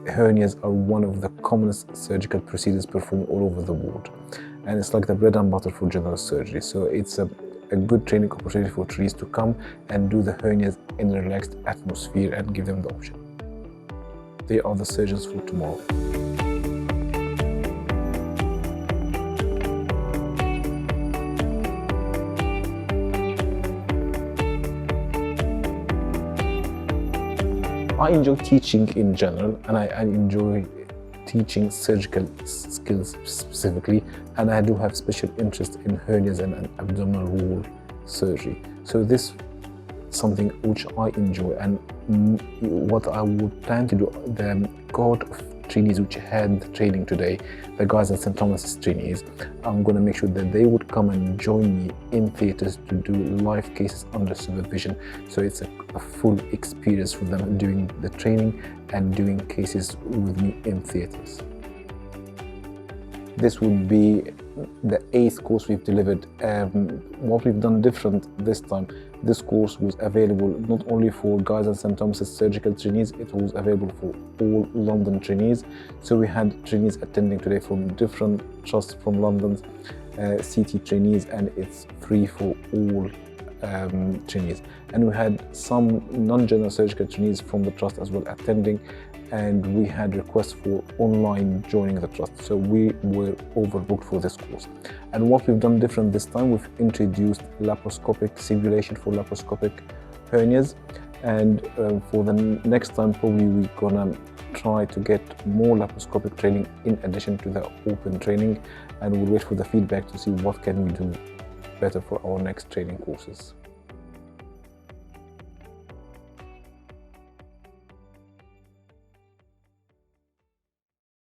hernias are one of the commonest surgical procedures performed all over the world, and it's like the bread and butter for general surgery. So it's a good training opportunity for trainees to come and do the hernias in a relaxed atmosphere and give them the option. They are the surgeons for tomorrow. I enjoy teaching in general, and I enjoy teaching surgical skills specifically, and I do have special interest in hernias and abdominal wall surgery. So this is something which I enjoy, and what I would plan to do, the cohort of trainees which had the training today, the guys at St. Thomas's trainees, I'm going to make sure that they would come and join me in theatres to do live cases under supervision. So it's a full experience for them doing the training and doing cases with me in theatres. This would be the 8th course we've delivered. What we've done different this time, this course was available not only for guys and St. Thomas's surgical trainees, it was available for all London trainees. So we had trainees attending today from different trusts from London, CT trainees, and it's free for all trainees. And we had some non-general surgical trainees from the trust as well attending, and we had requests for online joining the trust. So we were overbooked for this course. And what we've done different this time, we've introduced laparoscopic simulation for laparoscopic hernias. And for the next time, probably we're gonna try to get more laparoscopic training in addition to the open training. And we'll wait for the feedback to see what can we do better for our next training courses.